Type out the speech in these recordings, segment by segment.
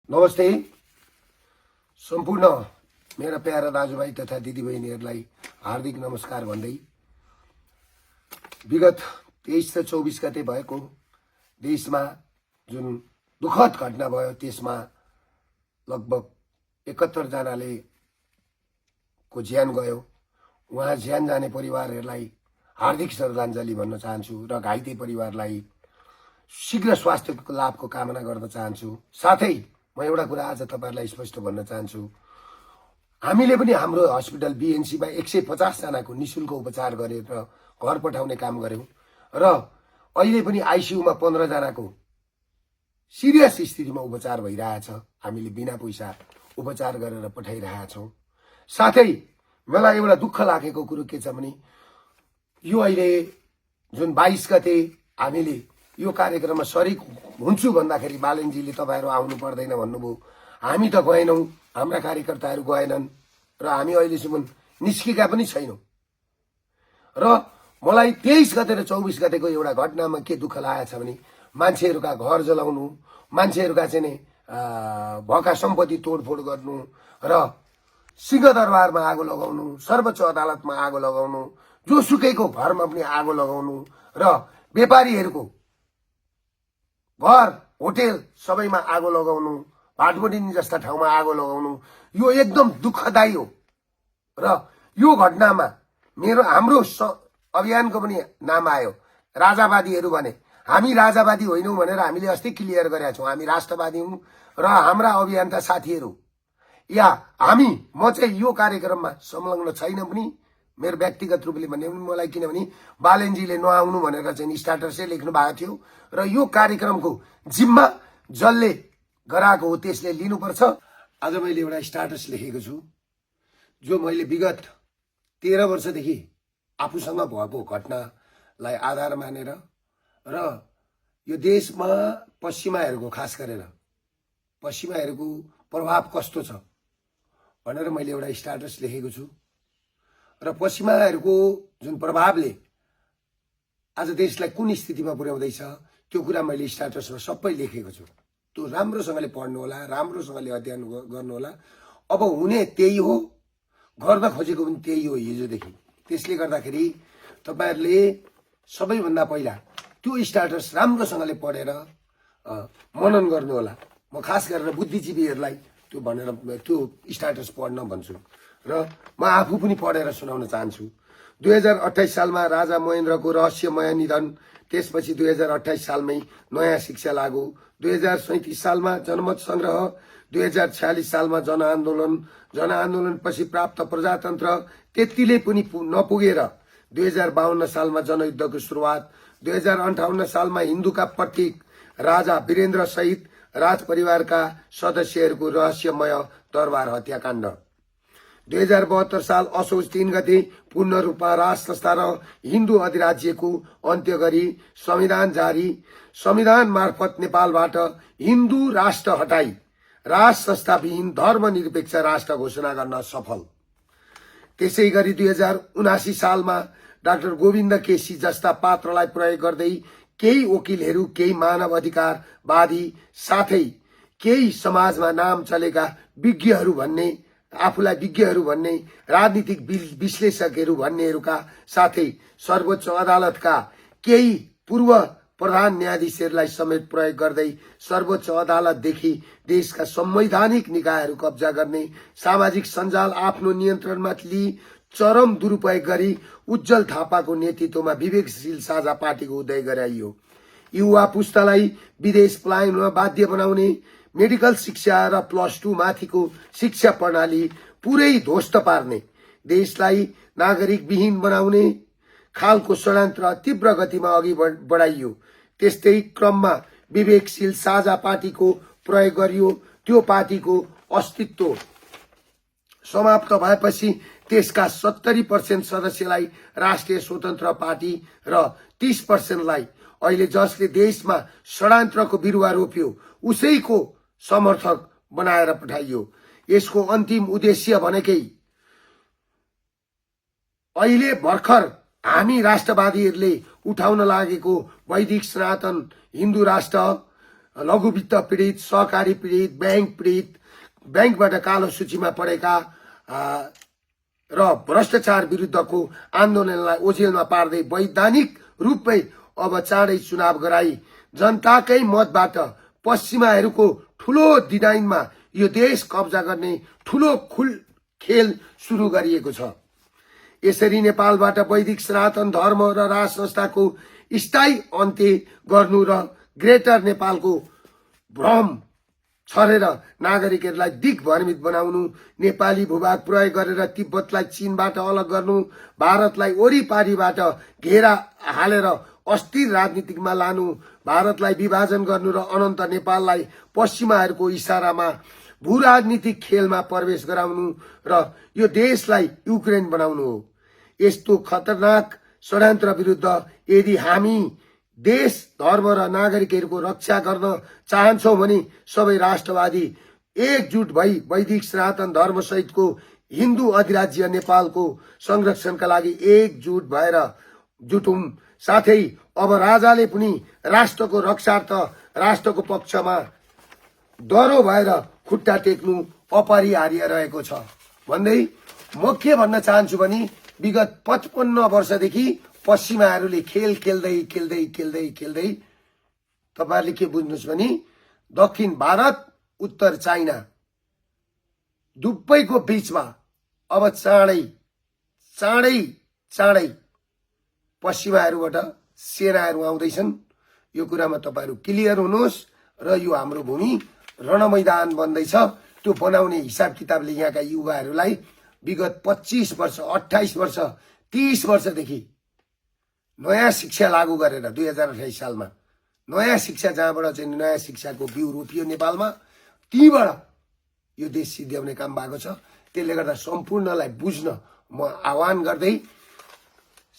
नमस्ते सम्पूर्ण मेरा प्यारा दाजुभाइ तथा दिदीबहिनीहरूलाई हार्दिक नमस्कार भन्दै विगत 23 र 24 गते भएको देशमा जुन दुखद घटना भयो त्यसमा लगभग 71 जनाले को ज्यान गयो। उहाँ ज्यान जाने परिवारहरूलाई हार्दिक श्रद्धाञ्जली भन्न चाहन्छु र घाइते परिवारलाई शीघ्र स्वास्थ्यको लाभको कामना गर्न चाहन्छु। साथै म एउटा कुरा आज तपाईहरुलाई स्पष्ट भन्न चाहन्छु, हामीले पनि हाम्रो हस्पिटल बीएनसी मा 150 जनाको निशुल्क उपचार गरेर घर पठाउने काम गर्यौं र अहिले पनि आईसीयू मा 15 जनाको सिरियस स्थितिमा उपचार भइरहेछ। हामीले बिना पैसा उपचार गरेर पठाइरहेका छौं। साथै मलाई एउटा दुःख लागेको कुरो के छ भने यो अहिले जुन 22 गते हामीले यो कार्यक्रममा सरिक हुन्छु भन्दाखेरि बालेनजीले तपाईहरु आउनु पर्दैन भन्नुभयो। हामी त गएनौं, हाम्रा कार्यकर्ताहरु गएनन् र हामी अहिलेसम्म निस्केका पनि छैनौं। र मलाई 23 गते र 24 गतेको एउटा घटनामा के दुःख लागेछ भने मान्छेहरुका घर जलाउनु, मान्छेहरुका चाहिँ भएका सम्पत्ति तोडफोड गर्नु र सिंहदरबारमा आगो लगाउनु, सर्वोच्च अदालतमा आगो लगाउनु, जोसुकैको घरमा पनि आगो लगाउनु र व्यापारीहरुको घर होटल सबैमा आगो लगाउनु, भाटबोडिनी जस्ता ठाउँमा आगो लगाउनु यो एकदम दुःखदायी हो। र यो घटनामा हाम्रो अभियानको पनि नाम आयो राजावादीहरु भने। हामी राजावादी होइनौं भनेर हामीले अस्ति क्लियर गरेका छौं। हामी राष्ट्रवादी हौं र हाम्रा अभियन्ता साथीहरु या म चाहिँ यो कार्यक्रममा संलग्न छैन पनि। मेरो व्यक्तिगत रूपले भन्ने पनि मलाई किनभने बालेनजीले नआउनु भनेर चाहिँ स्टाटसै लेख्नु भएको थियो र यो कार्यक्रमको जिम्मा जसले गराएको हो त्यसले लिनुपर्छ। आज मैले एउटा स्टाटस लेखेको छु जो मैले विगत 13 वर्षदेखि आफूसँग भएको घटनालाई आधार मानेर र यो देशमा पश्चिमाहरूको खास गरेर पश्चिमाहरूको प्रभाव कस्तो छ भनेर मैले एउटा स्टाटस लेखेको छु र पश्चिमाहरूको जुन प्रभावले आज देशलाई कुन स्थितिमा पुर्याउँदैछ त्यो कुरा मैले स्टाटसमा सबै लेखेको छु। त्यो राम्रोसँगले पढ्नु होला, राम्रोसँगले अध्ययन गर्नु होला। अब हुने त्यही हो, गर्न खोजेको पनि त्यही हो हिजोदेखि। त्यसले गर्दाखेरि तपाईहरुले सबैभन्दा पहिला त्यो स्टाटस राम्रोसँगले पढेर मनन गर्नु होला। म खास गरेर बुद्धिजीवीहरुलाई त्यो भनेर त्यो स्टाटस पढ्न भन्छु र म आफू पनि पढेर सुनाउन चाहन्छु। 2028 सालमा राजा महेन्द्रको रहस्यमय निधन, त्यसपछि 2028 सालमै नयाँ शिक्षा लागू, 2037 सालमा जनमत संग्रह, 2046 सालमा जनआन्दोलनपछि प्राप्त प्रजातन्त्र त्यतिले पनि नपुगेर 2052 सालमा जनयुद्धको सुरुवात, 2058 सालमा हिन्दूका प्रतीक राजा वीरेन्द्र सहित राजपरिवारका सदस्यहरूको रहस्यमय दरबार हत्याकाण्ड, 2072 साल असोज 3 गते पूर्ण रूपमा राज संस्था र हिन्दू अधिराज्यको अन्त्य गरी संविधान जारी, संविधान मार्फत नेपालबाट हिन्दू राष्ट्र हटाई राज संस्था विहीन धर्मनिरपेक्ष राष्ट्र घोषणा गर्न सफल। त्यसै गरी 2079 सालमा डाक्टर गोविन्द केसी जस्ता पात्रलाई प्रयोग गर्दै केही वकिलहरू, केही मानव अधिकारवादी साथै केही समाजमा नाम चलेका विज्ञहरू भन्ने, आफूलाई विज्ञहरू भन्ने, राजनीतिक विश्लेषकहरू भन्नेहरूका साथै सर्वोच्च अदालतका केही पूर्व प्रधान न्यायाधीशहरूलाई समेत प्रयोग गर्दै सर्वोच्च अदालतदेखि देशका संवैधानिक निकायहरू कब्जा गर्ने, सामाजिक सञ्जाल आफ्नो नियन्त्रणमा लिई चरम दुरुपयोग गरी उज्जवल थापाको नेतृत्वमा विवेकशील साझा पार्टीको उदय गराइयो। युवा पुस्तालाई विदेश पलायनमा बाध्य बनाउने, मेडिकल शिक्षा र +2 माथिको शिक्षा प्रणाली पुरै ध्वस्त पार्ने, देशलाई नागरिक विहीन बनाउने खालको षड्यन्त्र तीव्र गतिमा अघि बढाइयो। त्यस्तै क्रममा विवेकशील साझा पार्टीको प्रयोग गरियो। त्यो पार्टीको अस्तित्व समाप्त भएपछि त्यसका 70% सदस्यलाई राष्ट्रिय स्वतन्त्र पार्टी र 30% लाई अहिले जसले देशमा षड्यन्त्रको बिरुवा रोप्यो उसैको समर्थक बनाएर पठाइयो। यसको अन्तिम उद्देश्य भनेकै अहिले भर्खर हामी राष्ट्रवादीहरूले उठाउन लागेको वैदिक सनातन हिन्दू राष्ट्र लघु वित्त पीडित, सहकारी पीडित, बैंक पीडित, बैंकबाट कालो सूचीमा परेका र भ्रष्टाचार विरुद्धको आन्दोलनलाई ओझेलमा पार्दै वैधानिक रूपमै अब चाँडै चुनाव गराई जनताकै मतबाट पश्चिमाहरूको ठूलो डिजाइनमा यो देश कब्जा गर्ने ठूलो खेल सुरु गरिएको छ। यसरी नेपालबाट वैदिक सनातन धर्म र राज संस्थाको स्थायी अन्त्य गर्नु र ग्रेटर नेपालको भ्रम छरेर नागरिकहरूलाई दिग्भ्रमित बनाउनु, नेपाली भूभाग प्रयोग गरेर तिब्बतलाई चीनबाट अलग गर्नु, भारतलाई वरिपरिबाट घेरा हालेर अस्थिर राजनीतिमा लानु, भारतलाई विभाजन गर्नु र अनन्त नेपाललाई पश्चिमाहरूको इशारामा भू राजनीतिक खेलमा प्रवेश गराउनु र यो देशलाई युक्रेन बनाउनु हो। यस्तो खतरनाक षड्यन्त्र विरुद्ध यदि हामी देश, धर्म र नागरिकहरूको रक्षा गर्न चाहन्छौं भने सबै राष्ट्रवादी एकजुट भई वैदिक सनातन धर्म सहितको हिन्दू अधिराज्य नेपालको संरक्षणका लागि एकजुट भएर जुटौं। साथै अब राजाले पनि राष्ट्रको रक्षार्थ राष्ट्रको पक्षमा डरो भएर खुट्टा टेक्नु अपरिहार्य रहेको छ भन्दै म के भन्न चाहन्छु भने विगत 55 वर्षदेखि पश्चिमाहरूले खेल खेल्दै खेल्दै खेल्दै खेल्दै तपाईहरुले के बुझ्नुस् भने दक्षिण भारत, उत्तर चाइना दुवैको बीचमा अब चाँडै चाँडै चाँडै पश्चिमाहरूबाट सेनाहरू आउँदैछन्। यो कुरामा तपाईहरु क्लियर हुनुहोस् र यो हाम्रो भूमि रणमैदान बन्दैछ। त्यो बनाउने हिसाब किताबले यहाँका युवाहरूलाई विगत 25 वर्ष, 28 वर्ष, 30 वर्षदेखि नयाँ शिक्षा लागू गरेर 2028 सालमा नयाँ शिक्षा, जहाँबाट चाहिँ नयाँ शिक्षाको बिउ रोपियो नेपालमा, तीबाट यो देश सिद्ध्याउने काम भएको छ। त्यसले गर्दा सम्पूर्णलाई बुझ्न म आह्वान गर्दै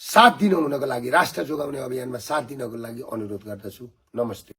साथ दिनु हुनको लागि, राष्ट्र जोगाउने अभियानमा साथ दिनको लागि अनुरोध गर्दछु। नमस्ते।